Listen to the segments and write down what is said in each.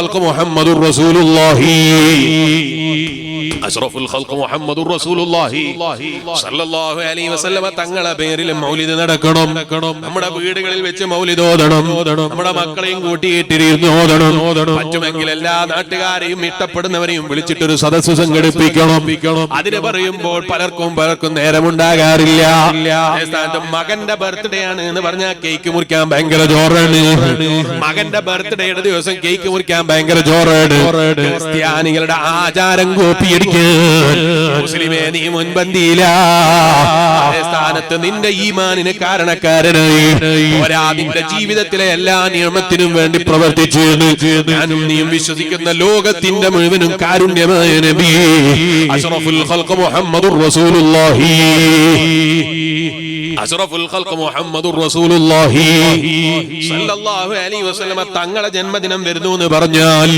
മുഹമ്മദുർ റസൂലുള്ളാഹി അഷ്റഫുൽ ഖൽഖ് മുഹമ്മദുർ റസൂലുള്ളാഹി സല്ലല്ലാഹു അലൈഹി വസല്ലമ തങ്ങളെ പേരിൽ മൗലിദ് നടക്കണം. നമ്മുടെ വീടുകളിൽ വെച്ച് മൗലിദ് ഓതണം. നമ്മുടെ മക്കളെയും കൂട്ടിയിട്ടിരുന്ന് ഓതണം. പറ്റുമെങ്കിൽ എല്ലാ നാട്ടുകാരെയും ഇഷ്ടപ്പെടുന്നവരെയും വിളിച്ചിട്ടൊരു സദസ്സ് സംഘടിപ്പിക്കണം. അതിന് പറയുമ്പോൾ പലർക്കും നേരമുണ്ടാകാറില്ല. മകന്റെ ബർത്ത്ഡേ ആണ് എന്ന് പറഞ്ഞാൽ കേക്ക് മുറിക്കാൻ ഭയങ്കര ജോറാണ്. മകന്റെ ബർത്ത്ഡേയുടെ ദിവസം കേക്ക് മുറിക്കാൻ ഭയങ്കര ജോറാണ്. ക്രിസ്ത്യാനികളുടെ ആചാരം കോപ്പിയടിക്കാൻ മുസ്ലിമേ നീ മുൻപന്തിയില്ല. സ്ഥാനത്ത് നിന്റെ ഈമാനിന് കാരണക്കാരനായി നിന്റെ ജീവിതത്തിലെ എല്ലാ നിയമത്തിനും വേണ്ടി പ്രവർത്തിച്ചു ഞാനും നീയും വിശ്വസിക്കുന്ന ലോകത്തിന്റെ മുഴുവനും കാരുണ്യമായ നബി അഷ്റഫുൽ ഖൽഖ് മുഹമ്മദുർ റസൂലുള്ളാഹി അഷ്റഫുൽ ഖൽഖ് മുഹമ്മദുർ റസൂലുള്ളാഹി സല്ലല്ലാഹു അലൈഹി വസല്ലമ തങ്ങളെ ജന്മദിനം വരുന്നു എന്ന് പറഞ്ഞാൽ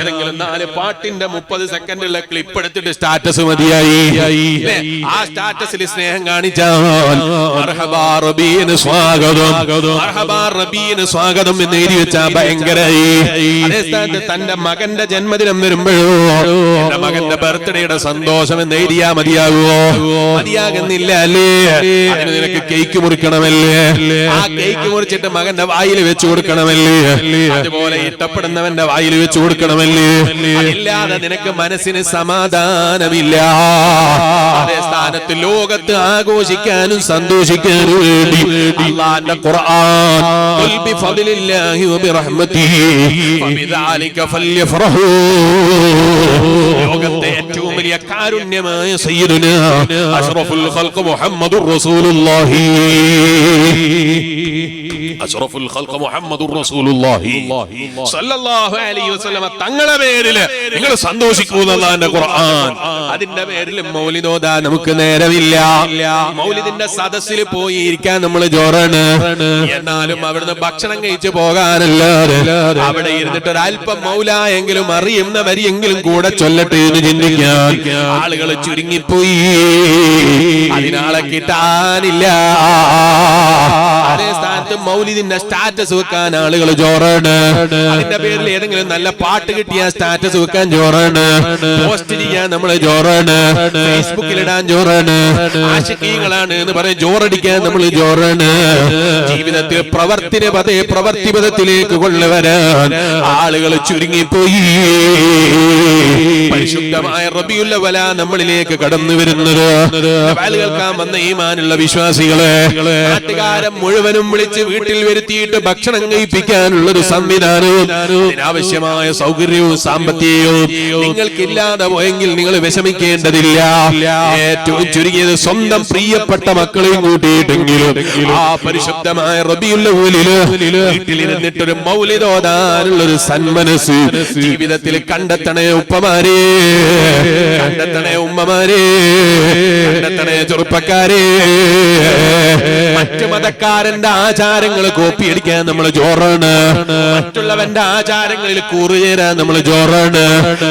ഏതെങ്കിലും 4 പാട്ടിന്റെ 30 സെക്കൻഡുള്ള ക്ലിപ്പ് എടുത്തിട്ട് സ്റ്റാറ്റസ് മതിയായി. ആ സ്റ്റാറ്റസിൽ സ്നേഹം കാണിച്ചാൽ മർഹബാ റബീന് സ്വാഗതം, മർഹബാ റബീന് സ്വാഗതം എന്ന് എഴുതി വെച്ചാൽ ഭയങ്കരായി. അതേ സ്ഥാനത്ത് തന്റെ മകന്റെ ജന്മദിനം വരുമ്പോഴോ എന്റെ മകന്റെ ബർത്ത്ഡേയുടെ സന്തോഷം എന്ന് എഴുതിയാ മതിയാകുമോ? മതിയാകുന്നില്ല അല്ലേ? അതിന് നിനക്ക് കേക്ക് മുറിക്കണമല്ലേ? ആ കേക്ക് മുറിച്ചിട്ട് മകന്റെ വായിൽ വെച്ചു കൊടുക്കണമല്ലേ? അതുപോലെ ഇഷ്ടപ്പെടുന്നവന്റെ വായിൽ വെച്ചു കൊടുക്കണമല്ലേ? ഇല്ലാതെ നിനക്ക് മനസ്സിന് സമാധാനമില്ല. അതേ സ്ഥാനത്ത് ലോകത്ത് ആഘോഷിക്കാനും സന്തോഷിക്കാനും വേണ്ടി അല്ലാഹുവിന്റെ ഖുർആൻ ഖുൽ ബിഫദ്ലില്ലാഹി വബിറഹ്മതിഹി ഫബിദാലിക ഫല്യഫറഹൂ. ലോകത്തെ ഏറ്റവും വലിയ കാരുണ്യമായ സയ്യിദുനാ അഷ്റഫുൽ ഖൽഖ് മുഹമ്മദുർ റസൂലുള്ളാഹി അഷ്റഫുൽ ഖൽഖ് മുഹമ്മദുർ റസൂലുള്ളാഹി സല്ലല്ലാഹു അലൈഹി വസല്ലമ തങ്ങളെ പേരിൽ നിങ്ങൾ സന്തോഷിക്കൂ അല്ലാഹുവിന്റെ ഖുർആൻ. അതിന്റെ പേരിൽ മൗലിദ് ഓതാൻ നമുക്ക് നേരമില്ല. മൗലിദിന്റെ സദസ്സിൽ പോയി ഇരിക്കാൻ നമ്മൾ ജോറാണ്. എന്നാലും അവിടുന്ന് ഭക്ഷണം കഴിച്ചു പോകാനല്ലാതെ അവിടെ ഇരുന്നിട്ട് ഒരല്പം മൗലായെങ്കിലും അറിയുന്ന വരിയെങ്കിലും കൂടെ ചൊല്ലട്ടെ എന്ന് ചിന്തിക്കാൻ ആളുകൾ ചുരുങ്ങിപ്പോയി. അതിനാളെ കിട്ടാനില്ല. അതേ സ്ഥാനത്ത് മൗലിദിന്റെ സ്റ്റാറ്റസ് വെക്കാൻ ആളുകൾ ജോറാണ്. അതിന്റെ പേരിൽ ഏതെങ്കിലും നല്ല പാട്ട് കിട്ടിയ സ്റ്റാറ്റസ് വെക്കാൻ ജോറാണ്. പോസ്റ്റ് ചെയ്യാൻ നമ്മള് ജോറാണ്. ഫേസ്ബുക്കിൽ ഇടാൻ ജോറാണ്. ആശിക്കീകളാണ് എന്ന് പറയും ജോറടിക്കാൻ നമ്മൾ ജോറാണ്. ജീവിതത്തിൽ പ്രവർത്തിപഥത്തിലേക്ക് കൊണ്ടുവരാൻ ആളുകൾ ചുരുങ്ങിപ്പോയി. പരിശുദ്ധമായ റബീഉൽ അവ്വൽ നമ്മളിലേക്ക് കടന്നു വരുന്നത് കേൾക്കാൻ വന്ന ഈമാനുള്ള വിശ്വാസികളെ നാട്ടുകാരെ മുഴുവനും വിളിച്ച് വീട്ടിൽ വരുത്തിയിട്ട് ഭക്ഷണം കഴിപ്പിക്കാനുള്ള ഒരു സംവിധാനവും ആവശ്യമായ സൗകര്യവും സാമ്പത്തികവും നിങ്ങൾക്കില്ലാതെ പോയെങ്കിൽ നിങ്ങൾ വിഷമിക്കേണ്ടതില്ല. ഏറ്റവും ചുരുങ്ങിയത് സ്വന്തം പ്രിയപ്പെട്ട മക്കളെയും കൂട്ടിയിട്ടെങ്കിലും ആ പരിശുദ്ധമായ റബീഉൽ അവ്വലില് വീട്ടിലിരുന്നിട്ടൊരു മൗലിദ് ഓതാനുള്ള ഒരു സന്മനസ് ജീവിതത്തിൽ കണ്ടെത്തണേ ഉപ്പമാരെ, കണ്ടെത്തണേ ഉമ്മമാരെ, കണ്ടെത്തണേ ചെറുപ്പക്കാരെ. മറ്റു മതക്കാരന്റെ ആചാരങ്ങൾ കോപ്പിയടിക്കാൻ നമ്മൾ ജോറാണ്. മറ്റുള്ളവന്റെ ആചാരങ്ങളിൽ കൂറുചേരാൻ നമ്മൾ ജോറാണ്.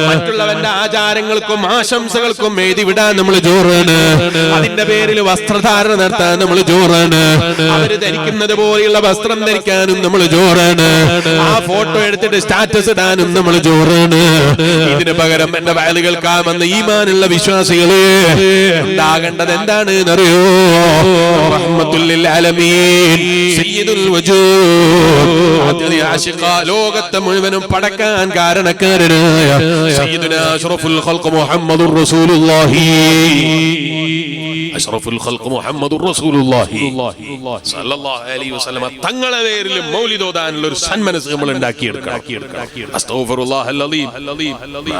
മറ്റുള്ളവന്റെ ആചാരങ്ങൾക്കും ആശംസകൾക്കും എഴുതി വിടാൻ നമ്മൾ ജോറാണ്. അതിന്റെ പേരിൽ വസ്ത്രധാരണ നടത്താൻ നമ്മൾ ജോറാണ്. അവര് ധരിക്കുന്നത് പോലെയുള്ള വസ്ത്രം ധരിക്കാനും നമ്മൾ ജോറാണ്. ആ ഫോട്ടോ എടുത്തിട്ട് സ്റ്റാറ്റസ് ഇടാനും നമ്മൾ ജോറാണ്. ഇതിന് പകരം എന്റെ വയല് കേൾക്കാമെന്ന് ഈമാനുള്ള വിശ്വാസികളെ ഉണ്ടാകേണ്ടത് എന്താണ് എന്നറിയോ? റഹ്മത്തുൽ ലിൽ ആലമീൻ സയ്യിദുൽ വജൂദ് ലോകത്തെ മുഴുവനും പടക്കാൻ കാരണക്കാരനായ സയ്യിദുനാ അഷ്റഫുൽ ഖൽഖ് മുഹമ്മദുർ റസൂലുള്ളാഹി അഷ്റഫുൽ ഖൽഖ് മുഹമ്മദുർ റസൂലുള്ളാഹി സല്ലല്ലാഹു അലൈഹി വസല്ലമ തങ്ങളെ പേരിൽ മൗലിദ് ഓതാനുള്ള ഒരു സന്മനസ് നമ്മൾ ഉണ്ടാക്കിയെടുക്കണം. അസ്തഗ്ഫിറുല്ലാഹൽ അലീം.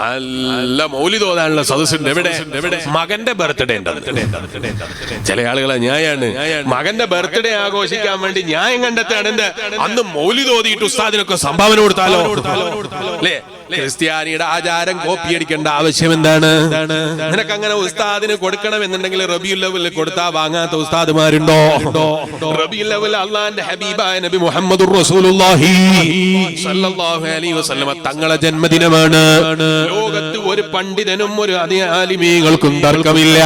നല്ല മൗലിദ് ഓതാനുള്ള സദസ്സുണ്ട്. എവിടെ? മകന്റെ ബർത്ത്ഡേ ഉണ്ട്. ചില ആളുകളെ ന്യായാണ് മകന്റെ ബർത്ത്ഡേ ആഘോഷിക്കാൻ വേണ്ടി ന്യായം കണ്ടെത്താണ്. അന്ന് മൗലിദ് ഓതിയിട്ട് ഉസ്താദിനൊക്കെ സംഭാവന കൊടുത്താലോ അല്ലേ? ക്രിസ്ത്യാനിയുടെ ആചാരം കോപ്പിയടിക്കേണ്ട ആവശ്യം എന്താണ്? നിനക്ക് അങ്ങനെ ഉസ്താദിന് കൊടുക്കണം എന്നുണ്ടെങ്കിൽ റബീഉൽ അവ്വലിൽ കൊടുത്താ വാങ്ങാത്ത ഉസ്താദുമാരുണ്ടോ? റബീഉൽ അവ്വൽ അല്ലാഹുവിന്റെ ഹബീബായ നബി മുഹമ്മദുർ റസൂലുള്ളാഹി സ്വല്ലല്ലാഹു അലൈഹി വസല്ലം തങ്ങളെ ജന്മദിനമാണ്. ലോകത്ത് ഒരു പണ്ഡിതനും ഒരു ആലിമീങ്ങൾക്കും തർക്കമില്ല.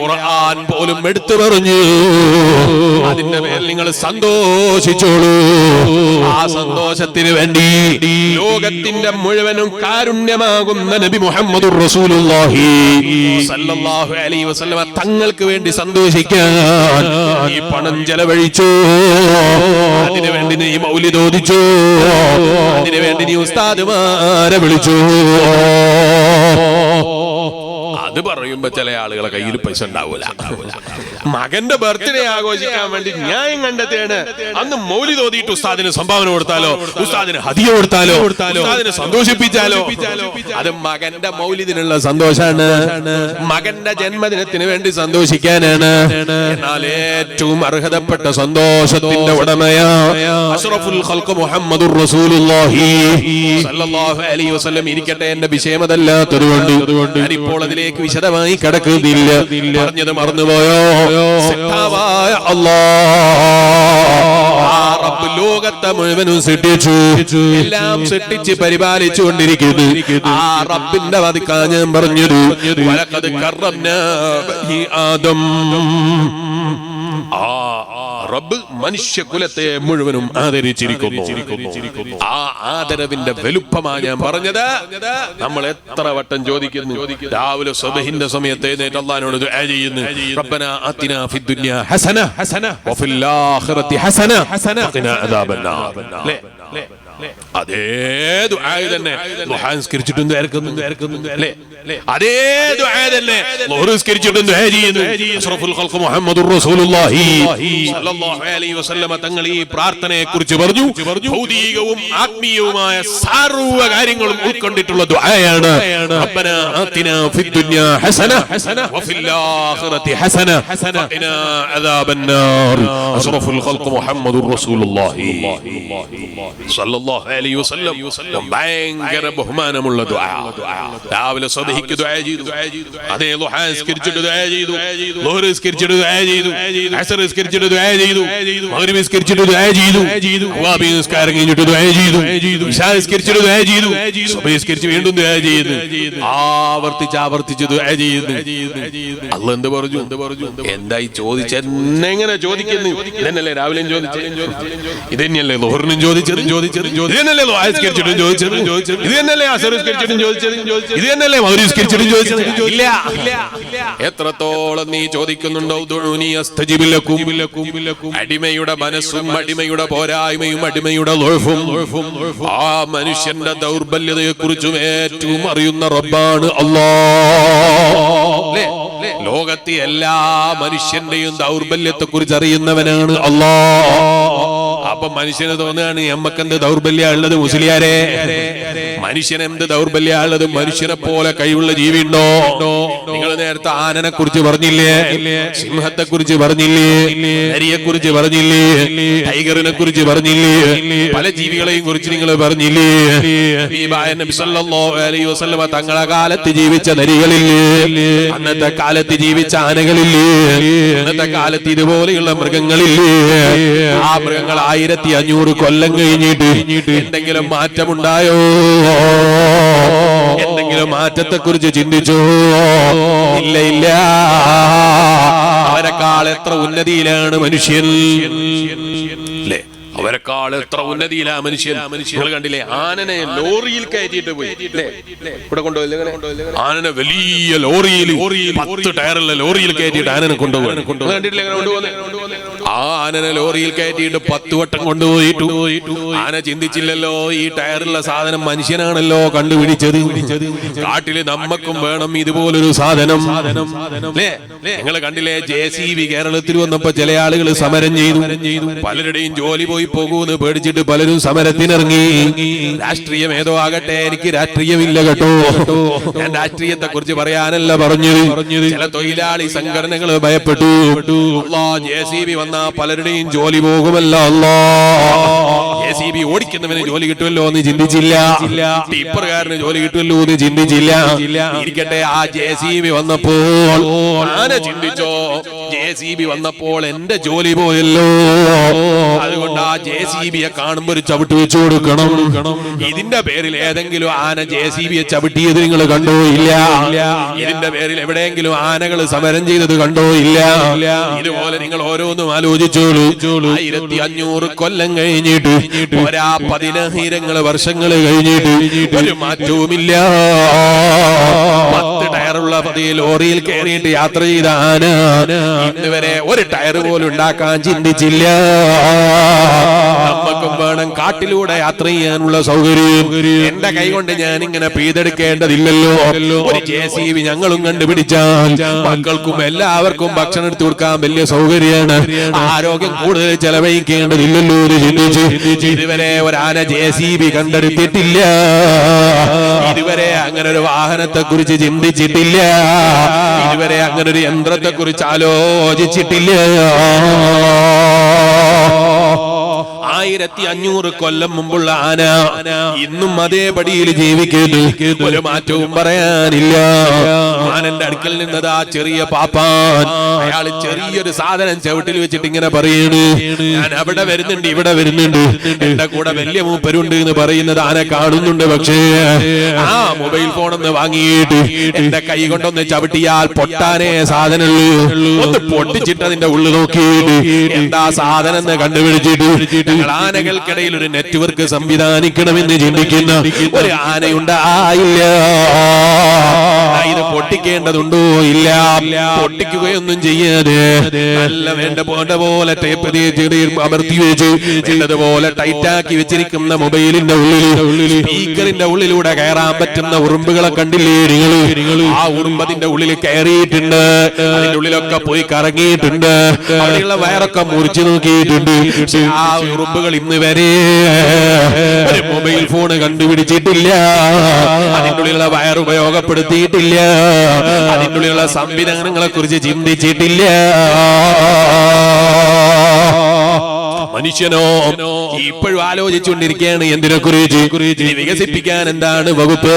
ഖുർആൻ പോലും എടുത്തു പറഞ്ഞു. അതിന്റെ പേരിൽ നിങ്ങൾ സന്തോഷിച്ചോളൂ. ആ സന്തോഷത്തിന് വേണ്ടി ലോകത്തിന്റെ മുഴുവനും കാരുണ്യമാകുന്ന നബി മുഹമ്മദുർ റസൂലുള്ളാഹി സ്വല്ലല്ലാഹു അലൈഹി വസല്ലം തങ്ങൾക്ക് വേണ്ടി സന്തോഷിക്കാൻ ഈ പണം ചെലവഴിച്ചു. അതിനു വേണ്ടി നീ മൗലിദ് ഓദിച്ചു. അതിനു വേണ്ടി നീ ഉസ്താദുമാരെ വിളിച്ചു. അത് പറയുമ്പോ ചില ആളുകളെ കയ്യിൽ പൈസ ഉണ്ടാവൂല. മകന്റെ ബർത്ത്ഡേ ആഘോഷിക്കാൻ വേണ്ടി ന്യായം കണ്ടെത്തിയാണ്. അന്ന് മൗലിദ് ഓതിയിട്ട് ഉസ്താദിന് സംഭാവന കൊടുത്താലോ, ഉസ്താദിന് ഹദിയ കൊടുത്താലോ, ഉസ്താദിനെ സന്തോഷിപ്പിച്ചാലോ, അത് മകന്റെ മൗലിദിനുള്ള സന്തോഷാണ്, മകന്റെ ജന്മദിനത്തിന് വേണ്ടി സന്തോഷിക്കാനാണ്. എന്നാൽ ഏറ്റവും അർഹതപ്പെട്ട സന്തോഷത്തിന്റെ ഉടമയാ അഷ്റഫുൽ ഖൽഖ് മുഹമ്മദുർ റസൂലുള്ളാഹി സ്വല്ലല്ലാഹു അലൈഹി വസല്ലം ഇരിക്കട്ടെ. എന്റെ വിഷയമതല്ലാത്തതുകൊണ്ട് ഞാനിപ്പോൾ അതിലേക്ക് വിശദമായി കടക്കുന്നില്ല. പറഞ്ഞത് മറന്നുപോയോ? സിദ്ധാവായ അല്ലാഹ് ലോകത്തെ മുഴുവനും സൃഷ്ടിച്ചു, എല്ലാം സൃഷ്ടിച്ച് പരിപാലിച്ചു കൊണ്ടിരിക്കുന്നു. ആ റബ്ബിന്റെ വദിക്കാ ഞാൻ പറഞ്ഞത് വലഖദ് കറംനാ ബനി ആദം. ആ റബ്ബ് മനുഷ്യകുലത്തെ മുഴുവനും ആദരിച്ചിരിക്കുന്നു. ആ ആദരവിന്റെ വലുപ്പമാണ് ഞാൻ പറഞ്ഞത്. നമ്മൾ എത്ര വട്ടം ചോദിക്കുന്നു, രാവിലെ സുബ്ഹിന്റെ സമയത്ത് എഴുന്നേറ്റ് അല്ലാഹുവിനോട് ദുആ ചെയ്യുന്നു, റബ്ബനാ ആതിനാ ഫിദ് ദുനിയാ ഹസന വഫിൽ ആഖിറതി ഹസന വഖിനാ അദാബന്നാർ. അതേ ദുആ തന്നെ ദുആ നിസ്കരിച്ചിട്ടും ദുആ അല്ലേ? അതേ ദുആ തന്നെ ളുഹർ നിസ്കരിച്ചിട്ടും ദുആ ചെയ്യുന്നു. അഷ്റഫുൽ ഖൽഖ് മുഹമ്മദുർ റസൂലുള്ളാഹി സ്വല്ലല്ലാഹു അലൈഹി വസല്ലം തങ്ങൾ ഈ പ്രാർത്ഥനയെക്കുറിച്ച് പറഞ്ഞു. ഭൗതികവും ആത്മീയവുമായ സർവ്വ കാര്യങ്ങളും ഉൾക്കൊണ്ടിട്ടുള്ള ദുആയാണ്. റബ്ബനാ ആതിനാ ഫിദ് ദുനിയാ ഹസന വഫിൽ ആഖിറതി ഹസന വഖിനാ അദാബന്നാർ. അഷ്റഫുൽ ഖൽഖ് മുഹമ്മദുർ റസൂലുള്ളാഹി സ്വല്ലല്ലാഹു അലൈഹി വസല്ലം ഭയങ്കര ബഹുമാനമുള്ള ദുആ. രാവിലെ സുബ്ഹിക്ക് ദുആ ചെയ്തു, അതേ ളുഹ നിസ്കരിച്ചിട്ട് ദുആ ചെയ്തു, ളുഹർ നിസ്കരിച്ചിട്ട് ദുആ ചെയ്തു, അസ്ർ നിസ്കരിച്ചിട്ട് ദുആ ചെയ്തു, മഗ്രിബ് നിസ്കരിച്ചിട്ട് ദുആ ചെയ്തു, വഅബി നിസ്കാരം കഴിഞ്ഞിട്ട് ദുആ ചെയ്തു, ഇശാ നിസ്കരിച്ചിട്ട് ദുആ ചെയ്തു, സുബ്ഹി നിസ്കരിച്ച് വീണ്ടും ദുആ ചെയ്യുന്നു. ആവർത്തിച്ച് ദുആ ചെയ്യുന്നു. അല്ലാഹ് എന്ത് പറഞ്ഞു? എന്തായി ചോദിച്ചെങ്ങനെ ചോദിക്കുന്നു? ഇതന്നല്ലേ രാവിലെയും ചോദിച്ചത്, ഇതന്നെയല്ലേ ളുഹറിനും ചോദിച്ചത്, ഇതന്നല്ലേ ളുഹ നിസ്കരിച്ചിട്ടും ചോദിച്ചത്, ഇതന്നല്ലേ അസ്ർ നിസ്കരിച്ചിട്ടും ചോദിച്ചത്, ഇതന്നല്ലേ മഗ്രിബ് നിസ്കരിച്ചിട്ടും ചോദിച്ചത്? ഇല്ല. എത്രത്തോളം നീ ചോദിക്കുന്നുണ്ടോ? ഉദ്ഉനി അസ്തജിബ് ലക്കും. അടിമയുടെ മനസ്സും അടിമയുടെ പോരായ്മയും അടിമയുടെ ളുഹും ആ മനുഷ്യന്റെ ദൗർബല്യതയെ കുറിച്ചും ഏറ്റവും അറിയുന്ന റബ്ബാണ് അല്ലാഹ്. ലോകത്തെ എല്ലാ മനുഷ്യന്റെയും ദൗർബല്യത്തെ കുറിച്ച് അറിയുന്നവനാണ് അല്ലാഹ്. അപ്പൊ മനുഷ്യന് തോന്നുകയാണ് നമ്മക്കെന്ത് ദൗർബല്യ ഉള്ളത് മുസ്ലിയാരെ? മനുഷ്യനെന്ത് ദൗർബല്യ ഉള്ളത്? മനുഷ്യനെ പോലെ കഴിവുള്ള ജീവിയുണ്ടോ? നിങ്ങൾ നേരത്തെ ആനനെ കുറിച്ച് പറഞ്ഞില്ലേ, സിംഹത്തെ കുറിച്ച് പറഞ്ഞില്ലേ, നരിയെ കുറിച്ച് പറഞ്ഞില്ലേ, ടൈഗറിനെ കുറിച്ച് പറഞ്ഞില്ലേ, പല ജീവികളെയും കുറിച്ച് നിങ്ങൾ പറഞ്ഞില്ലേ? നബി സല്ലല്ലാഹു അലൈഹി വസല്ലം തങ്ങളെ കാലത്ത് ജീവിച്ച നരികളില്ലേ, അന്നത്തെ കാലത്ത് ജീവിച്ച ആനകളില്ലേ, അന്നത്തെ കാലത്ത് ഇതുപോലെയുള്ള മൃഗങ്ങളില്ലേ? ആ മൃഗങ്ങൾ 1500 കൊല്ലം കഴിഞ്ഞിട്ട് എന്തെങ്കിലും മാറ്റമുണ്ടായോ? എന്തെങ്കിലും മാറ്റത്തെ കുറിച്ച് ചിന്തിച്ചോ? ഇല്ല. അവരെക്കാൾ എത്ര ഉന്നതിയിലാണ് മനുഷ്യൻ അല്ലേ? അവരെക്കാൾ എത്ര ഉന്നതിയിലാ മനുഷ്യൻ. നിങ്ങൾ കണ്ടില്ലേ, ആനനെ ലോറിയിൽ കയറ്റിയിട്ട് പോയി അല്ലേ? ഇവിടെ കൊണ്ടുപോയില്ലേ? ആനനെ വലിയ ലോറിയിൽ 10 ടയറുള്ള ലോറിയിൽ കയറ്റിയിട്ട് ആനനെ കൊണ്ടുപോയി. കണ്ടിട്ടില്ലേ ആ ആനനെ ലോറിയിൽ കയറ്റിയിട്ട് 10 വട്ടം കൊണ്ടുപോയിട്ടു. ആന ചിന്തിച്ചില്ലല്ലോ, ഈ ടയറുള്ള സാധനം മനുഷ്യനാണല്ലോ കണ്ടുപിടിച്ചത്. കാട്ടില് നമ്മക്കും വേണം ഇതുപോലൊരു സാധനം അല്ലേ? നിങ്ങൾ കണ്ടില്ലേ, JCB കേരളത്തിൽ വന്നപ്പോ ചില ആളുകൾ സമരം ചെയ്തു. പലരുടെയും ജോലി പോയി പോകൂന്ന് പേടിച്ചിട്ട് പലരും സമരത്തിനിറങ്ങി. രാഷ്ട്രീയം ഏതോ ആകട്ടെ, എനിക്ക് രാഷ്ട്രീയമില്ല കേട്ടോ. ഞാൻ രാഷ്ട്രീയത്തെ കുറിച്ച് പറയാനല്ല പറഞ്ഞത്. ചില തൊഴിലാളി സംഘടനകൾ ഭയപ്പെട്ടു. JCB വന്നാ പലരുടെയും ജോലി പോകുമല്ലോ അല്ലാ. JCB ഓടിക്കുന്നവന് ജോലി കിട്ടുമല്ലോ എന്ന് ചിന്തിച്ചില്ല, ടിപ്പറുകാരന് ജോലി കിട്ടുമല്ലോ എന്ന് ചിന്തിച്ചില്ല. ഇരിക്കട്ടെ, ആ JCB വന്നപ്പോൾ ആന ചിന്തിച്ചോ, JCB വന്നപ്പോൾ എന്റെ ജോലി പോയല്ലോ, അതുകൊണ്ട് ആ JCBയെ കാണുമ്പോ ഒരു ചവിട്ട് വെച്ചു കൊടുക്കണം. ഇതിന്റെ പേരിൽ ഏതെങ്കിലും ആന JCBയെ ചവിട്ടിയത് നിങ്ങൾ കണ്ടോ? ഇല്ല. ഇതിന്റെ പേരിൽ എവിടെയെങ്കിലും ആനകൾ സമരം ചെയ്തത് കണ്ടോ? ഇല്ല. ഇതുപോലെ നിങ്ങൾ ഓരോന്നും ആലോചിച്ചോളൂ. 1500 കൊല്ലം കഴിഞ്ഞിട്ട്, ഒരാ 10,000 വർഷങ്ങൾ കഴിഞ്ഞിട്ട് ഒരു മാറ്റവുമില്ല. 10 ടയറുള്ള ലോറിയിൽ കയറിയിട്ട് യാത്ര ചെയ്ത ആന ഇന്നുവരെ ഒരു ടയർ പോലും ഉണ്ടാക്കാൻ ചിന്തിച്ചില്ല. നമുക്കും വേണം കാട്ടിലൂടെ യാത്ര ചെയ്യാനുള്ള സൗകര്യം. എന്റെ കൈ കൊണ്ട് ഞാൻ ഇങ്ങനെ പെയ്തെടുക്കേണ്ടതില്ലല്ലോ. ഒരു JCB ഞങ്ങളും കണ്ടുപിടിച്ചാൽ മക്കൾക്കും എല്ലാവർക്കും ഭക്ഷണം എടുത്തു കൊടുക്കാൻ വലിയ സൗകര്യമാണ്. ആരോഗ്യം കൂടുതൽ ചെലവഴിക്കേണ്ടതില്ലല്ലോ എന്ന് ചിന്തിച്ച് ഇതുവരെ ഒരു ആന JCB കണ്ടെടുത്തിട്ടില്ല. ഇതുവരെ അങ്ങനെ ഒരു വാഹനത്തെ കുറിച്ച് ചിന്തിച്ചിട്ടില്ല. ഇതുവരെ അങ്ങനെ ഒരു യന്ത്രത്തെ കുറിച്ച് ആലോചിച്ചിട്ടില്ല. 1500 കൊല്ലം മുമ്പുള്ള ആന ഇന്നും അതേപടിയിൽ ജീവിക്കുന്നു. ഒരു മാറ്റവും പറയാനില്ല. ആനന്റെ അടുക്കൽ നിന്നത് ആ ചെറിയ പാപ്പാൻ, അയാൾ ചെറിയൊരു സാധനം ചവിട്ടിൽ വെച്ചിട്ട് ഇങ്ങനെ പറയാണ്, ഞാൻ അവിടെ വരുന്നുണ്ട്, ഇവിടെ വരുന്നുണ്ട്, എന്റെ കൂടെ വലിയ മൂപ്പരുണ്ട് എന്ന് പറയുന്നത് ആന കാണുന്നുണ്ട്. പക്ഷേ ആ മൊബൈൽ ഫോണൊന്ന് വാങ്ങിയിട്ട് എന്റെ കൈ കൊണ്ടൊന്ന് ചവിട്ടിയാൽ പൊട്ടാനേ സാധനമുള്ളൂ. ഒന്ന് പൊട്ടിച്ചിട്ട് അതിന്റെ ഉള്ളിൽ നോക്കിയിട്ട് എന്താ സാധനം എന്ന് കണ്ടുപിടിച്ചിട്ട് ആനകൾക്കിടയിൽ ഒരു നെറ്റ്വർക്ക് സംവിധാനിക്കണമെന്ന് ചിന്തിക്കുന്ന ഒരു ആനയുണ്ടായില്ല. ഇത് പൊട്ടിക്കേണ്ടതുണ്ടോ? ഇല്ല. പൊട്ടിക്കുകയൊന്നും ചെയ്യാതെ നല്ല വേണ്ട പോലെ ടേപ്പ് അമർത്തി വെച്ച് വേണ്ടതുപോലെ ടൈറ്റാക്കി വെച്ചിരിക്കുന്ന മൊബൈലിന്റെ ഉള്ളിൽ സ്പീക്കറിന്റെ ഉള്ളിലൂടെ കയറാൻ പറ്റുന്ന ഉറുമ്പുകളെ കണ്ടില്ലേ നിങ്ങൾ? ആ ഉറുമ്പതിന്റെ ഉള്ളിൽ കയറിയിട്ടുണ്ട്. അതിന്റെ ഉള്ളിലൊക്കെ പോയി കറങ്ങിയിട്ടുണ്ട്. അവിടെയുള്ള വയറൊക്കെ മുറിച്ചു നോക്കിയിട്ടുണ്ട്. ആ ഉറുമ്പുകൾ ഇന്ന് വരെ ഒരു മൊബൈൽ ഫോൺ കണ്ടുപിടിച്ചിട്ടില്ല. അതിൻ്റെ ഉള്ളിലുള്ള വയർ ഉപയോഗപ്പെടുത്തിയിട്ടില്ല. അതിൻ്റെ ഉള്ളിലുള്ള സംവിധാനങ്ങളെ കുറിച്ച് ചിന്തിച്ചിട്ടില്ല. മനുഷ്യനോ ഇപ്പോഴും ആലോചിച്ചുകൊണ്ടിരിക്കുകയാണ് എന്തിനെ കുറിച്ച്. വികസിപ്പിക്കാൻ എന്താണ് വകുപ്പ്?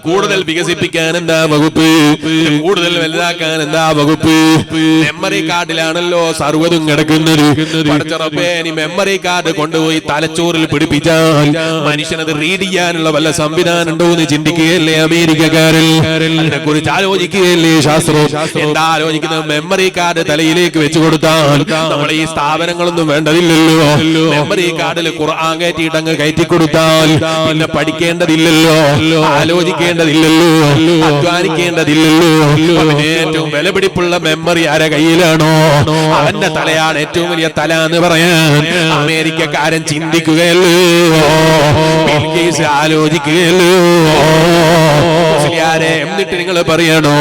കൂടുതൽ വികസിപ്പിക്കാൻ എന്താ വകുപ്പ്? കൂടുതൽ വലുതാക്കാൻ എന്താ വകുപ്പ്? മെമ്മറി കാർഡിലാണല്ലോ സർവ്വതും കിടക്കുന്നത്. ഇനി മെമ്മറി കാർഡ് കൊണ്ടുപോയി തലച്ചോറിൽ പിടിപ്പിച്ചാൽ മനുഷ്യനത് റീഡ് ചെയ്യാനുള്ള വല്ല സംവിധാനം ഉണ്ടോ എന്ന് ചിന്തിക്കുകയല്ലേ അമേരിക്കക്കാരിൽ? അതിനെ കുറിച്ച് ആലോചിക്കുകയല്ലേ ശാസ്ത്രം? എന്താ ആലോചിക്കുന്നത്? മെമ്മറി കാർഡ് തലയിലേക്ക് വെച്ചു കൊടുത്താൽ നമ്മളെ ഈ സ്ഥാപനങ്ങളൊന്നും വേണ്ടതില്ല. മെമ്മറി കാർഡിൽ ഖുർആൻ കയറ്റിയിട്ട് അങ്ങ് കയറ്റി കൊടുത്താൽ പിന്നെ പഠിക്കേണ്ടതില്ലല്ലോ, ആലോചിക്കേണ്ടതില്ലല്ലോ, അധ്വാനിക്കേണ്ടതില്ലല്ലോ. ഏറ്റവും വിലപിടിപ്പുള്ള മെമ്മറി ആരെ കയ്യിലാണോ അവന്റെ തലയാണ് ഏറ്റവും വലിയ തല എന്ന് പറയാൻ അമേരിക്കക്കാരൻ ചിന്തിക്കുകയല്ലോ, ആലോചിക്കുകയല്ലോ. എന്നിട്ട് നിങ്ങൾ പറയണോ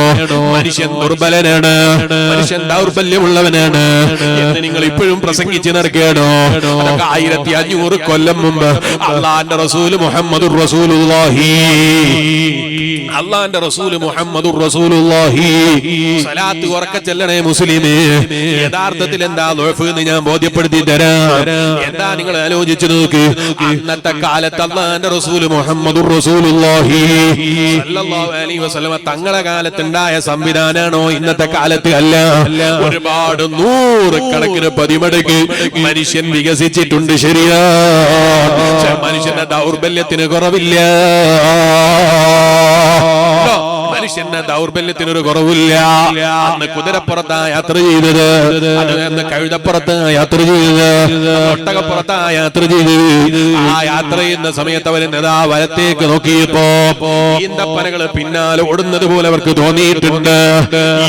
മനുഷ്യൻ ദുർബലനാണ്, മനുഷ്യൻ ദൗർബല്യമുള്ളവനാണ് എന്ന് നിങ്ങൾ ഇപ്പോഴും പ്രസംഗിച്ച് നടക്കുകയാണോ? 1500 കൊല്ലം മുമ്പ് അള്ളാന്റെ റസൂൽ മുഹമ്മദുർ റസൂലുള്ളാഹി, അള്ളാന്റെ റസൂൽ മുഹമ്മദുർ റസൂലുള്ളാഹി സലാത്ത് ഉറക്കെ ചെല്ലണേ മുസ്ലിമേ. യഥാർത്ഥത്തിൽ എന്താ ദുഅഫ് എന്ന് ഞാൻ ബോധ്യപ്പെടുത്തി തരാം. എന്താ നിങ്ങൾ ആലോചിച്ചു നോക്ക്. അന്നത്തെ കാലത്ത് അള്ളാന്റെ റസൂൽ മുഹമ്മദുർ റസൂലുള്ളാഹി സല്ലല്ലാഹു അലൈഹി വസല്ലം തങ്ങളെ കാലത്തുണ്ടായ സംവിധാനാണോ ഇന്നത്തെ കാലത്ത്? അല്ല. ഒരുപാട് 100 കണക്കിന് പതിമടക്ക് മനുഷ്യൻ വികസിച്ചിട്ടുണ്ട്. ശരിയാ, മനുഷ്യന്റെ ദൗർബല്യത്തിന് കുറവില്ല. മനുഷ്യന്റെ ദൗർബല്യത്തിനൊരു കുറവില്ല. അന്ന് കുതിരപ്പുറത്താ യാത്ര ചെയ്തത്, അന്ന് കഴുതപ്പുറത്ത് യാത്ര ചെയ്തത്, ഒട്ടകപ്പുറത്താ യാത്ര ചെയ്തത്. ആ യാത്ര ചെയ്യുന്ന സമയത്ത് അവര് നേതാ വലത്തേക്ക് നോക്കിയപ്പോ ഈന്തപ്പനകൾ പിന്നാലെ ഓടുന്നത് പോലെ അവർക്ക് തോന്നിയിട്ടുണ്ട്.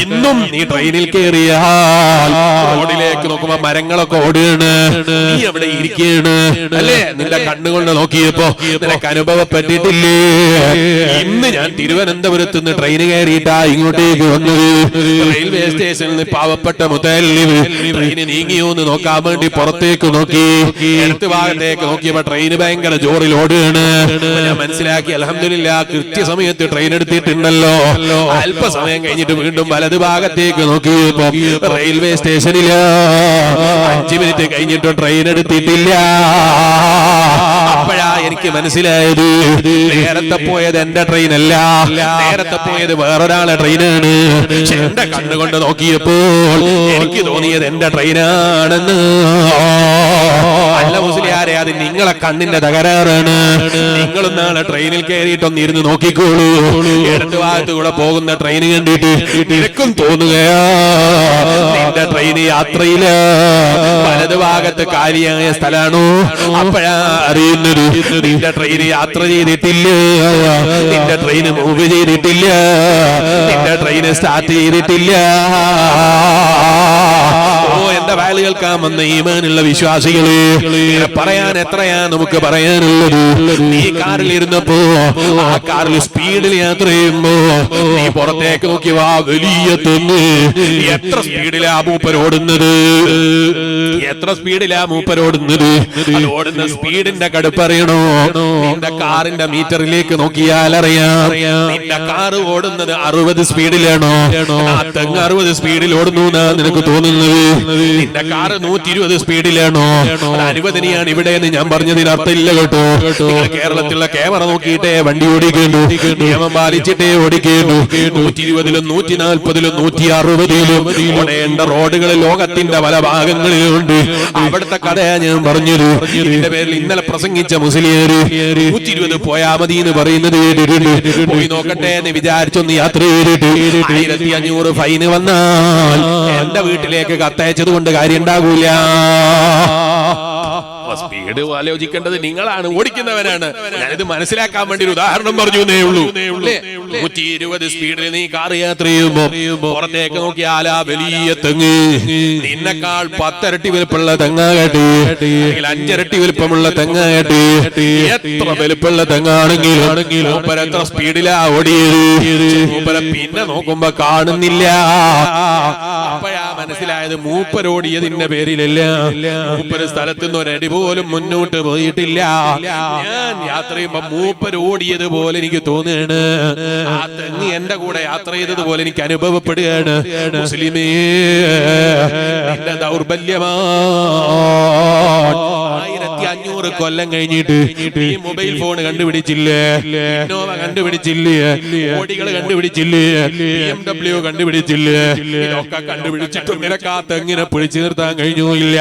ഇന്നും നീ ട്രെയിനിൽ കയറിയാൽ റോഡിലേക്ക് നോക്കുമ്പോ മരങ്ങളൊക്കെ ഓടുകയാണ്, നീ അവിടെ ഇരിക്കുകയാണ് അല്ലേ? നിന്റെ കണ്ണുകൊണ്ട് നോക്കിയപ്പോ നിനക്ക് അനുഭവപ്പെട്ടിട്ടില്ലേ? ഇന്ന് ഞാൻ തിരുവനന്തപുരത്ത് നിന്ന് ട്രെയിൻ ട്രെയിൻ കയറിയിട്ടാ ഇങ്ങോട്ടേക്ക് വന്നത്. റെയിൽവേ സ്റ്റേഷനിൽ നിന്ന് പാവപ്പെട്ട മുതല്ലിം ട്രെയിൻ നീങ്ങിയോന്ന് നോക്കാൻ വേണ്ടി പുറത്തേക്ക് നോക്കി. ഇടത്ത് ഭാഗത്തേക്ക് നോക്കിയപ്പോ ട്രെയിൻ ഭയങ്കര ജോറിൽ ഓടുകയാണ്. ഞാൻ മനസ്സിലാക്കി, അൽഹംദുലില്ലാ കൃത്യസമയത്ത് ട്രെയിൻ എടുത്തിട്ടുണ്ടല്ലോ. അല്പസമയം കഴിഞ്ഞിട്ട് വീണ്ടും വലത് ഭാഗത്തേക്ക് നോക്കിയപ്പോ റെയിൽവേ സ്റ്റേഷനില് 5 മിനിറ്റ് കഴിഞ്ഞിട്ട് ട്രെയിൻ എടുത്തിട്ടില്ല. അപ്പോഴാ എനിക്ക് മനസ്സിലായത്, നേരത്തെ പോയത് എന്റെ ട്രെയിനല്ല, നേരത്തെ പോയത് വേറൊരാളെ ട്രെയിനാണ്. പക്ഷെ എന്റെ കണ്ണുകൊണ്ട് നോക്കിയപ്പോൾ എനിക്ക് തോന്നിയത് എന്റെ ട്രെയിനാണെന്ന്. അല്ല മുസ്ലിയാരെ, അത് നിങ്ങളെ കണ്ണിന്റെ തകരാറാണ്. നിങ്ങളും നാളെ ട്രെയിനിൽ കയറിയിട്ടൊന്ന് ഇരുന്ന് നോക്കിക്കോളൂ. ഇടത് ഭാഗത്ത് കൂടെ പോകുന്ന ട്രെയിൻ കണ്ടിട്ട് നിനക്കും തോന്നുകയാ നിന്റെ ട്രെയിൻ യാത്രയില് വലത് ഭാഗത്ത് കാലിയായ സ്ഥലമാണോ? അപ്പോഴാ അറിയുന്നത് നിന്റെ ട്രെയിൻ യാത്ര ചെയ്തിട്ടില്ല, നിന്റെ ട്രെയിൻ മൂവ് ചെയ്തിട്ടില്ല, നിന്റെ ട്രെയിൻ സ്റ്റാർട്ട് ചെയ്തിട്ടില്ല. ഓ എന്റെ വാല് കേൾക്കാൻ വന്ന ഈമാനുള്ള വിശ്വാസികള്, പറയാൻ എത്രയാ നമുക്ക് പറയാനുള്ളത്. നീ കാറിൽ ഇരുന്നപ്പോ ആ കാറിൽ സ്പീഡിൽ യാത്ര ചെയ്യുമ്പോ നീ പുറത്തേക്ക് നോക്കി വാ, വലിയ തെങ്ങ്. എത്ര സ്പീഡിലാ മൂപ്പരോടുന്നത്, എത്ര സ്പീഡിലാ മൂപ്പരോടുന്നത്. അത് ഓടുന്ന സ്പീഡിന്റെ കടുപ്പറിയണോ? നിന്റെ കാറിന്റെ മീറ്ററിലേക്ക് നോക്കിയാൽ അറിയാം നിന്റെ കാറ് ഓടുന്നത് 60 സ്പീഡിലാണോ? ആ തെങ്ങ് 60 സ്പീഡിൽ ഓടുന്നു എന്നാ നിനക്ക് തോന്നുന്നത്. നിന്റെ കാറ് 120 സ്പീഡിലാണോ? അനുവദനീയാണ് ഇവിടെ എന്ന് ഞാൻ പറഞ്ഞതിന് അർത്ഥമില്ല കേട്ടോ. നിങ്ങൾ കേരളത്തിലുള്ള ക്യാമറ നോക്കിയിട്ടേ വണ്ടി ഓടിക്കേണ്ടു, നിയമം പാലിച്ചിട്ടേ ഓടിക്കേണ്ടു. 120-ലും 140-ലും 160-ലും ഓടേണ്ട റോഡുകൾ ലോകത്തിന്റെ പല ഭാഗങ്ങളിലുണ്ട്. അവിടുത്തെ കഥയാ ഞാൻ പറഞ്ഞത്. ഇതിന്റെ പേരിൽ ഇന്നലെ പ്രസംഗിച്ച മുസ്ലിയാര് 120 പോയാ മതി എന്ന് പറയുന്നത് കേട്ടിട്ടുണ്ട്. പോയി നോക്കട്ടെ എന്ന് വിചാരിച്ചൊന്ന് യാത്ര ചെയ്തിട്ട് 1500 ഫൈന് വന്നാൽ എന്റെ വീട്ടിലേക്ക് കത്തയച്ചത് കൊണ്ട് കാര്യം ഉണ്ടാകൂല. സ്പീഡ് ആലോചിക്കേണ്ടത് നിങ്ങളാണ്, ഓടിക്കുന്നവരാണ്. ഞാനിത് മനസ്സിലാക്കാൻ വേണ്ടി ഒരു ഉദാഹരണം പറഞ്ഞു എന്നേ ഉള്ളൂ. 120 സ്പീഡിൽ നീ കാർ യാത്ര ചെയ്യുമ്പോ പുറത്തേക്ക് നോക്കിയാൽ ആ വലിയ തെങ്ങ് നിന്നെക്കാൾ 10 ഇരട്ടി വലുപ്പമുള്ള തെങ്ങാകട്ടെ, അല്ലെങ്കിൽ 5 ഇരട്ടി വലുപ്പമുള്ള തെങ്ങാകട്ടെ, എത്ര വലുപ്പമുള്ള തെങ്ങാണെങ്കിലും മൂപ്പര് എത്ര സ്പീഡിലാ ഓടിയത്, മൂപ്പരെ പിന്നെ നോക്കുമ്പോ കാണുന്നില്ല. അപ്പോഴാ മനസ്സിലായത് മൂപ്പരോടിയതിന്റെ പേരിലല്ല, മൂപ്പര് സ്ഥലത്ത് നിന്ന് ഒരടി പോലും മുന്നോട്ട് പോയിട്ടില്ല. ഞാൻ യാത്ര ചെയ്യുമ്പോ മൂപ്പരോടിയത് പോലെ എനിക്ക് തോന്നുകയാണ്. ആ തെങ്ങ് എന്റെ കൂടെ യാത്ര ചെയ്തത് പോലെ എനിക്ക് അനുഭവപ്പെടുകയാണ്. മുസ്ലിമേ, നിന്റെ ദൗർബല്യമാണ്. 1500 കൊല്ലം കഴിഞ്ഞിട്ട് ഈ മൊബൈൽ ഫോൺ കണ്ടുപിടിച്ചില്ലേ, ഇന്നോവ കണ്ടുപിടിച്ചില്ലേ, ഓടികൾ കണ്ടുപിടിച്ചില്ലേ, BMW കണ്ടുപിടിച്ചില്ലേ, ഇതൊക്കെ കണ്ടുപിടിച്ചിട്ടും നിനക്ക് ആ തെങ്ങിനെ പിടിച്ചു നിർത്താൻ കഴിഞ്ഞില്ല.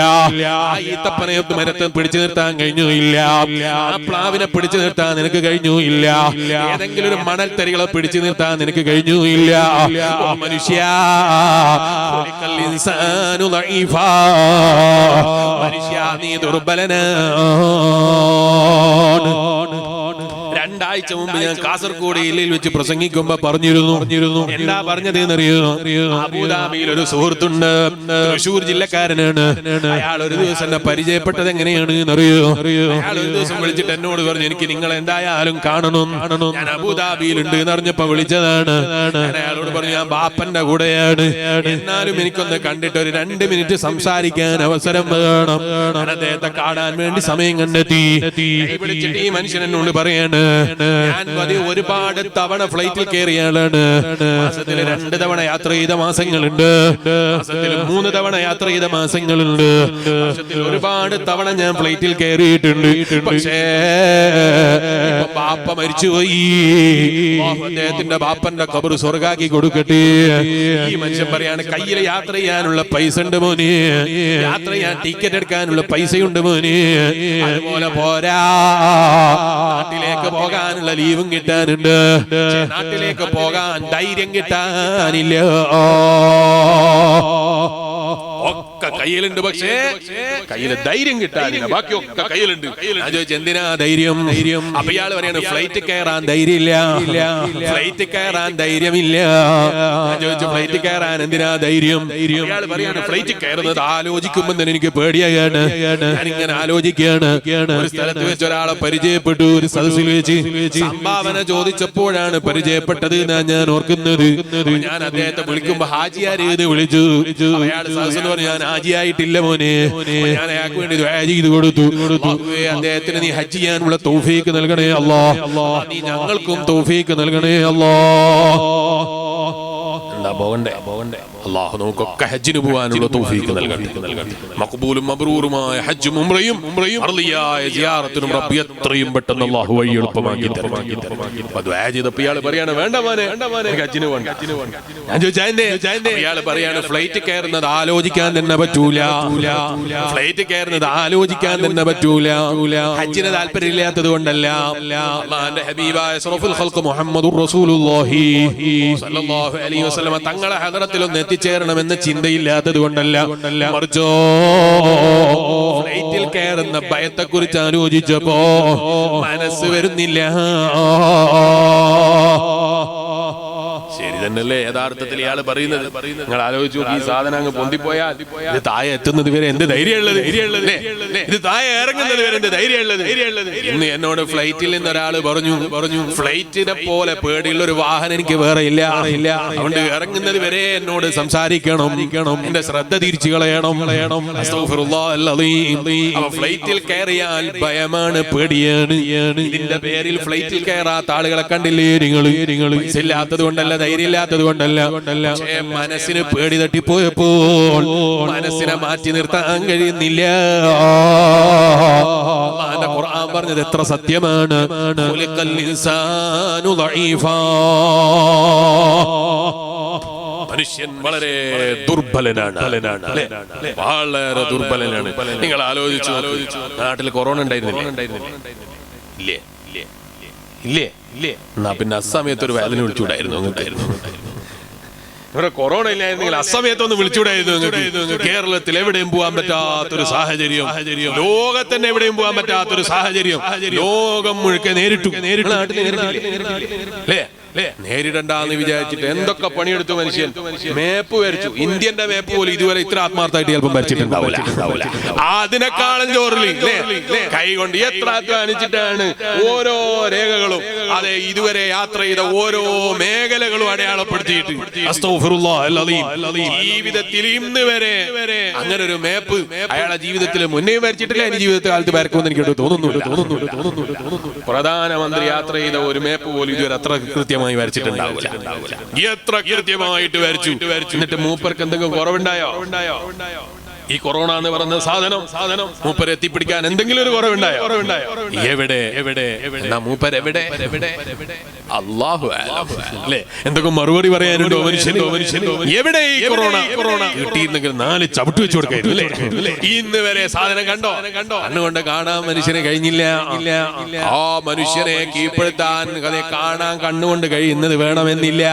ആ ഈത്തപ്പനയൊത്ത് മരത്തെ പിടിച്ചു നിർത്താൻ കഴിഞ്ഞില്ല. ആ പ്ലാവിനെ പിടിച്ചു നിർത്താൻ നിനക്ക് കഴിഞ്ഞില്ല. ഏതെങ്കിലും ഒരു മണൽത്തരികളെ പിടിച്ചു നിർത്താൻ നിനക്ക് കഴിഞ്ഞില്ല. മനുഷ്യ, മനുഷ്യ നീ ദുർബലനാണ്. 2 ആഴ്ച മുമ്പ് ഞാൻ കാസർഗോഡ് ജില്ലയിൽ വെച്ച് പ്രസംഗിക്കുമ്പോ പറഞ്ഞിരുന്നു. എന്താ പറഞ്ഞത് എന്നറിയോ? അബുദാബിയിൽ ഒരു സുഹൃത്തുണ്ട്, തൃശൂർ ജില്ലക്കാരനാണ്. അയാൾ ഒരു ദിവസം എന്നെ പരിചയപ്പെട്ടത് എങ്ങനെയാണ് എന്നറിയോ? അയാൾ ഒരു ദിവസം വിളിച്ചിട്ട് എന്നോട് പറഞ്ഞു, എനിക്ക് നിങ്ങൾ എന്തായാലും കാണണം, ഞാൻ അബുദാബിയിലുണ്ട് എന്നറിഞ്ഞപ്പോ വിളിച്ചതാണ്. ഞാൻ അയാളോട് പറഞ്ഞു, ഞാൻ ബാപ്പന്റെ കൂടെയാണ്, എന്നാലും എനിക്കൊന്ന് കണ്ടിട്ട് ഒരു 2 മിനിറ്റ് സംസാരിക്കാൻ അവസരം വേണം. അദ്ദേഹത്തെ കാണാൻ വേണ്ടി സമയം കണ്ടെത്തി. വിളിച്ചിട്ട് ഈ മനുഷ്യൻ എന്നോട് പറയാണ്, ഞാൻ ഒരുപാട് തവണ ഫ്ലൈറ്റിൽ കയറിയ ആളാണ്. മാസത്തിൽ 2 തവണ യാത്ര ചെയ്ത മാസങ്ങളുണ്ട്, മാസത്തിൽ 3 തവണ യാത്ര ചെയ്ത മാസങ്ങളുണ്ട്, വർഷത്തിൽ ഒരുപാട് തവണ ഞാൻ ഫ്ലൈറ്റിൽ കയറിയിട്ടുണ്ട്. പക്ഷേ ബാപ്പ മരിച്ചുപോയി, അദ്ദേഹത്തിന്റെ ബാപ്പന്റെ ഖബർ സ്വർഗാക്കി കൊടുക്കട്ടെ. ഈ മനുഷ്യൻ പറയാണ്, കയ്യിൽ യാത്ര ചെയ്യാനുള്ള പൈസ ഉണ്ട് മോനെ, യാത്ര ചെയ്യാൻ ടിക്കറ്റ് എടുക്കാനുള്ള പൈസയുണ്ട് മോനെ, അതുപോലെ പോരാ നാട്ടിലേക്ക് പോകാനുള്ള ലീവും കിട്ടാനുണ്ട്, നാട്ടിലേക്ക് പോകാൻ ധൈര്യം കിട്ടാനില്ല. ഒക്കെ കയ്യിലുണ്ട്, പക്ഷേ കയ്യിൽ ധൈര്യം കിട്ടാനില്ല. ബാക്കിയൊക്കെ കയ്യിലുണ്ട്. ഞാൻ ചോദിച്ചു എന്തിനാ ധൈര്യം? അപ്പൊ ഇയാൾ പറയാണ് ഫ്ലൈറ്റ് കയറാൻ ധൈര്യമില്ല, ഫ്ലൈറ്റ് കയറാൻ ധൈര്യമില്ല. ഞാൻ ചോദിച്ചു ഫ്ലൈറ്റ് കയറാൻ എന്തിനാ ധൈര്യം? ഇയാൾ പറയാണ് ഫ്ലൈറ്റ് കയറുന്നത് ആലോചിക്കുമ്പോൾ തന്നെ എനിക്ക് പേടിയാണ്. ഞാനിങ്ങനെ ആലോചിക്കുകയാണ്. ഒരു സ്ഥലത്ത് വെച്ച് ഒരാളെ പരിചയപ്പെട്ടു, ഒരു സദസ്സിൽ വെച്ച് സംഭാവന ചോദിച്ചപ്പോഴാണ് പരിചയപ്പെട്ടത് എന്നാണ് ഞാൻ ഓർക്കുന്നത്. ഞാൻ അദ്ദേഹത്തെ വിളിക്കുമ്പോ ഹാജിയാര് എന്ന് വിളിച്ചു. അയാൾ സദസ്സിൽ പറഞ്ഞു ഞാൻ ഹാജിയായിട്ടില്ല മോനെ. ഞാൻ അയാൾക്ക് വേണ്ടി ദുആ ചെയ്ത് കൊടുത്തു. അദ്ദേഹത്തിന് നീ ഹജ്ജ് ചെയ്യാനുള്ള തൗഫീക്ക് നൽകണേ അല്ലാഹ്, നീ ഞങ്ങൾക്കും തൗഫീക്ക് നൽകണേ അല്ലാഹ്. എന്താ പോകണ്ടേ? അല്ലാഹു നമുക്കൊക്കെ ഹജ്ജിന് പോകാനുള്ള തൗഫീക്ക് നൽകട്ടെ. മഖ്ബൂലും മബ്റൂറുമായ ഹജ്ജും ഉംറയും അർളിയായ സിയാറത്തിനും റബ്ബ് എത്രയും പെട്ടെന്ന് അല്ലാഹു വഴി എളുപ്പമാക്കി തരും. ദുആ ചെയ്തപ്പോൾ ഇയാൾ പറയാണ് വേണ്ട മോനെ ഹജ്ജിന് പോകണ്ട. ഞാൻ ചോദിച്ചാ ഇയാൾ പറയാണ് ഫ്ലൈറ്റ് കയറുന്നത് ആലോചിക്കാൻ തന്നെ പറ്റൂല, ഫ്ലൈറ്റ് കയറുന്നത് ആലോചിക്കാൻ തന്നെ പറ്റൂല. ഹജ്ജിന് താല്പര്യമില്ലാത്തത് കൊണ്ടല്ല, അല്ലാഹുവിന്റെ ഹബീബായ അഷ്റഫുൽ ഖൽഖ് മുഹമ്മദുർ റസൂലുള്ളാഹി സ്വല്ലല്ലാഹു അലൈഹി വസല്ലം തങ്ങളെ ഹദറത്തിലൊന്ന് എത്തിച്ചേരണമെന്ന ചിന്തയില്ലാത്തത് കൊണ്ടല്ല, മറിച്ചോ ഫ്ലൈറ്റിൽ കയറുന്ന ഭയത്തെ കുറിച്ച് ആലോചിച്ചപ്പോ മനസ്സ് വരുന്നില്ല. ശരി തന്നെയല്ലേ യഥാർത്ഥത്തിൽ ഇയാൾ പറയുന്നത്? നിങ്ങൾ ആലോചിച്ചു നോക്കി, ഈ സാധനം അങ്ങ് പൊന്തിപ്പോയാൽ ഇത് താഴെ എത്തുന്നത് വരെ എന്ത് ധൈര്യമുള്ളത്, ഇത് താഴെ ഇറങ്ങുന്നത് വരെ എന്ത് ധൈര്യമുള്ളത്. ഇന്ന് എന്നോട് ഫ്ലൈറ്റിൽ നിന്ന് ഒരാൾ പറഞ്ഞു ഫ്ലൈറ്റിനെ പോലെ പേടിയുള്ള ഒരു വാഹനം എനിക്ക് വേറെ ഇല്ല, അതുകൊണ്ട് ഇറങ്ങുന്നത് വരെ എന്നോട് സംസാരിക്കണം, എന്റെ ശ്രദ്ധ തിരിച്ചു കളയണം. ഫ്ലൈറ്റിൽ കയറിയാൽ ഭയമാണ്, പേടിയാണ്. ഇതിന്റെ പേരിൽ ഫ്ലൈറ്റിൽ കയറാത്ത ആളുകളെ കണ്ടില്ലേ നിങ്ങൾ? ഇല്ലാത്തത് കൊണ്ടല്ല, ധൈര്യം ഇല്ലാത്തത് കൊണ്ടല്ല, പക്ഷേ മനസ്സിന് പേടി തട്ടിപ്പോയപ്പോൾ മനസ്സിനെ മാറ്റി നിർത്താൻ കഴിയുന്നില്ല. അല്ലാഹുവിന്റെ ഖുർആൻ പറഞ്ഞത് എത്ര സത്യമാണ്. ഖുലിഖൽ ഇൻസാനു ദഈഫാ, മനുഷ്യൻ വളരെ ദുർബലനാണ്, വളരെ ദുർബലനാണ്. നിങ്ങൾ ആലോചിച്ചു, നാട്ടിൽ കൊറോണ ഉണ്ടായിരുന്നില്ലേ? ഇല്ലേ? എന്നാ പിന്നെ അസമയത്ത് ഒരു വേദന വിളിച്ചുകൂടായിരുന്നു? ഇവിടെ കൊറോണ ഇല്ലായിരുന്നെങ്കിൽ അസമയത്തൊന്ന് വിളിച്ചുകൂടായിരുന്നു. കേരളത്തിൽ എവിടെയും പോകാൻ പറ്റാത്തൊരു സാഹചര്യം, ലോകത്തന്നെ എവിടെയും പോകാൻ പറ്റാത്തൊരു സാഹചര്യം ലോകം മുഴുക്കെ നേരിട്ടു. നേരിടണ്ടെന്ന് വിചാരിച്ചിട്ട് എന്തൊക്കെ പണിയെടുത്തു മനുഷ്യൻ. മേപ്പ് വരച്ചു, ഇന്ത്യന്റെ മേപ്പ് പോലും ഇതുവരെ ഇത്ര ആത്മാർത്ഥമായിട്ട് ചിലപ്പം വരച്ചിട്ടുണ്ടാവില്ല. അതിനെക്കാളും ചോറിൽ കൈ കൊണ്ട് എത്ര അധ്വാനിച്ചിട്ടാണ് ഓരോ രേഖകളും, അതെ ഇതുവരെ യാത്ര ചെയ്ത ഓരോ മേഖലകളും അടയാളപ്പെടുത്തിയിട്ട് ജീവിതത്തിൽ ഇന്ന് വരെ അങ്ങനെ ഒരു മേപ്പ് അയാളെ ജീവിതത്തിൽ മുന്നേ വരച്ചിട്ടില്ല, ഇനി ജീവിതത്തെ കാലത്ത് വരക്കുമെന്ന് എനിക്ക് തോന്നുന്നില്ല. പ്രധാനമന്ത്രി യാത്ര ചെയ്ത ഒരു മേപ്പ് പോലും ഇതുവരെ അത്ര കൃത്യമായി വരച്ചിട്ടുണ്ടാവില്ല. എത്ര കൃത്യമായിട്ട് വരച്ചു. എന്നിട്ട് മൂപ്പർക്ക് എന്തെങ്കിലും കുറവുണ്ടായോ? ഈ കൊറോണ എന്ന് പറയുന്ന സാധനം മൂപ്പരെ എത്തിപ്പിടിക്കാൻ എന്തെങ്കിലും ഒരു കുറവുണ്ടായോ? എവിടെ മൂപ്പരെവിടെ? അല്ലാഹു അഅലം. അല്ലേ? എന്തൊക്കെ മറുപടി പറയാനുണ്ടോ മനുഷ്യന്? എവിടെ ഈ കൊറോണ? കിട്ടിയിരുന്നെങ്കിൽ 4 ചവിട്ട് വെച്ച് കൊടുക്കായിരുന്നു. ഇന്ന് വരെ സാധനം കണ്ടോ? കണ്ണുകൊണ്ട് കാണാൻ മനുഷ്യന് കഴിഞ്ഞില്ല. ആ മനുഷ്യനെ കീഴ്പ്പെടുത്താൻ കാണാൻ കണ്ണുകൊണ്ട് കഴിയുന്നത് വേണമെന്നില്ല.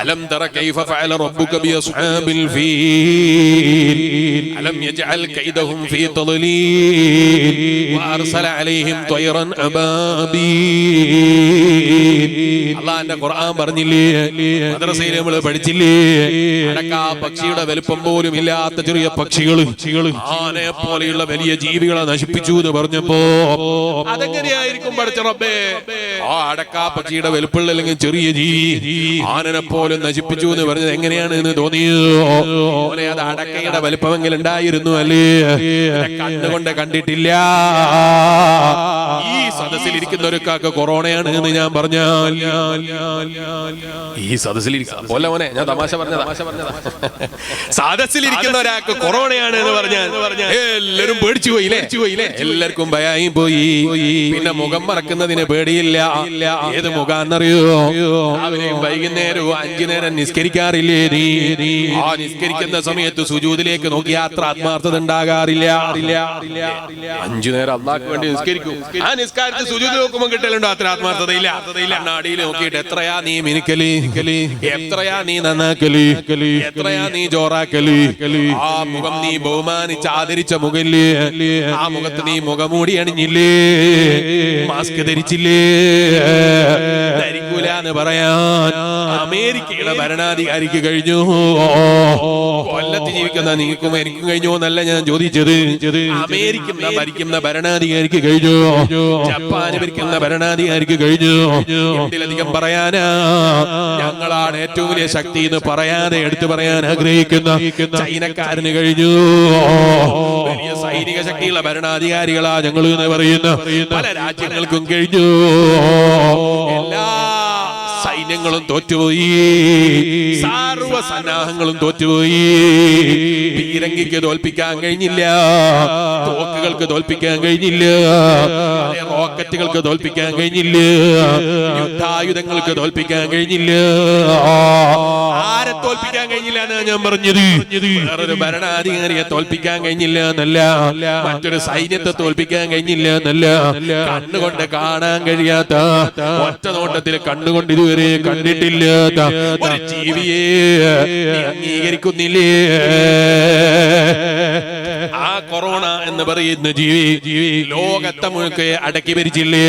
അലം തറ കൈഫ ഫഅല റബ്ബുക ബി അസ്ഹാബിൽ ഫീൽ അലം യജ്അൽ കൈദഹും ഫീ തളലീൽ വഅർസല അലൈഹിം ത്വയ്റൻ അബാബീൽ. അല്ലാഹുവിന്റെ ഖുർആൻ പറഞ്ഞില്ലേ, മദ്രസയിൽ നമ്മൾ പഠിച്ചില്ലേ, അടക്കാ പക്ഷിയുടെ വലുപ്പം പോലും ഇല്ലാത്ത ചെറിയ പക്ഷികൾ ആനയെ പോലെയുള്ള വലിയ ജീവികളെ നശിപ്പിച്ചു എന്ന് പറഞ്ഞപ്പോ അതെങ്ങനെയായിരിക്കും പഠിച്ച റബ്ബേ? ആ അടക്കാ പക്ഷിയുടെ വലുപ്പമുള്ള അല്ലെങ്കിൽ ചെറിയ ജീവി ആനനെ പോലും നശിപ്പിച്ചു എന്ന് പറഞ്ഞത് എങ്ങനെയാണ് എന്ന് തോന്നിയോ? അത് അടക്കയുടെ വലുപ്പമെങ്കിലും ഉണ്ടായിരുന്നു അല്ലേ? കണ്ണുകൊണ്ട് കണ്ടിട്ടില്ല. ഈ സദസ്സിൽ ഇരിക്കുന്നവർക്കൊക്കെ കൊറോണയാണ് എന്ന് ഞാൻ പറഞ്ഞാൽ, ഈ സദസ്സിൽ പോലെ മോനെ ഞാൻ തമാശ പറഞ്ഞതാ. സദസ്സിലിരിക്കുന്ന ഒരാൾക്ക് കൊറോണയാണ് എന്ന് പറഞ്ഞാൽ എല്ലാവരും പേടിച്ചു പോയില്ലേ? എല്ലാവർക്കും ഭയമായി പോയി. പിന്നെ മുഖം മറക്കുന്നതിന് പേടിയില്ല. ഏത് മുഖാന്നറിയോ? രാവിലെയും വൈകുന്നേരവും 5 നേരം നിസ്കരിക്കാറില്ലേ നീ? ആ നിസ്കരിക്കുന്ന സമയത്ത് സുജൂദിലേക്ക് നോക്കി യാത്ര ആത്മാർത്ഥത ഉണ്ടാകാറില്ല. 5 നേരം അല്ലാഹുവിന് വേണ്ടി നിസ്കരിക്കും. ആ നിസ്കാരത്തിൽ സുജൂദ് നോക്കുമ്പോൾ കിട്ടലുണ്ടോ അത്ര ആത്മാർത്ഥതയില്ല? കണ്ണാടിയിൽ നോക്കിയിട്ട് എത്രയാ നീ മിനുക്കല്, എത്രയാ നീ നന്നാക്കല്, എത്രയാ നീ ജോറാക്കല്. ആ മുഖം നീ ബഹുമാനിച്ച് ആദരിച്ച മുഖല്ലേ, ആ മുഖത്ത് നീ മുഖമൂടി അണിഞ്ഞില്ലേ, മാസ്ക് ധരിച്ചില്ലേ? ധരിക്കൂലെന്ന് പറയാൻ അമേരിക്കയുടെ ഭരണാധികാരിക്ക് കഴിഞ്ഞു. കൊല്ലത്ത് ജീവിക്കുന്ന നിങ്ങൾക്കും എനിക്കും കഴിഞ്ഞു എന്നല്ല ഞാൻ ചോദിച്ചത്. അമേരിക്ക ഭരിക്കുന്ന ഭരണാധികാരിക്ക് കഴിഞ്ഞു, ജപ്പാന് ഭരിക്കുന്ന ഭരണാധികാരിക്ക് കഴിഞ്ഞു. എന്തിലധികം പറയാനാ? ഞങ്ങളാണ് ഏറ്റവും വലിയ ശക്തി എന്ന് പറയാതെ എടുത്തു പറയാൻ ആഗ്രഹിക്കുന്ന ചൈനക്കാരന് കഴിഞ്ഞു. വലിയ സൈനിക ശക്തിയുള്ള ഭരണാധികാരികളാ ഞങ്ങൾ എന്ന് പറയുന്ന പല രാജ്യങ്ങൾക്കും കഴിഞ്ഞു. എല്ലാ സൈന്യങ്ങളും തോറ്റുപോയി, സർവ സന്നാഹങ്ങളും തോറ്റുപോയി. പീരങ്കിക്ക് തോൽപ്പിക്കാൻ കഴിഞ്ഞില്ല, തോക്കുകൾക്ക് തോൽപ്പിക്കാൻ കഴിഞ്ഞില്ല, റോക്കറ്റുകൾക്ക് തോൽപ്പിക്കാൻ കഴിഞ്ഞില്ല, യുദ്ധായുധങ്ങൾക്ക് തോൽപ്പിക്കാൻ കഴിഞ്ഞില്ല. ആരെ തോൽപ്പിക്കാൻ കഴിഞ്ഞില്ല എന്നാ ഞാൻ പറഞ്ഞത്? വേറൊരു ഭരണാധികാരിയെ തോൽപ്പിക്കാൻ കഴിഞ്ഞില്ല എന്നല്ല, മറ്റൊരു സൈന്യത്തെ തോൽപ്പിക്കാൻ കഴിഞ്ഞില്ല എന്നല്ല. കണ്ണുകൊണ്ട് കാണാൻ കഴിയാത്ത, ഒറ്റ നോട്ടത്തിൽ കണ്ണുകൊണ്ട് ഇതുവരെ കണ്ടിട്ടില്ലാത്ത ഒരു ജീവിയെ അംഗീകരിക്കുന്നില്ലേ? ആ കൊറോണ എന്ന് പറയുന്ന ജീവി ലോകത്തെ മുഴുക്കെ അടക്കി ഭരിച്ചില്ലേ?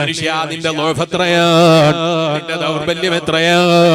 മനുഷ്യ, നിന്റെ ലോഭത്രയാണ്, നിന്റെ ദൗർബല്യം എത്രയാണ്?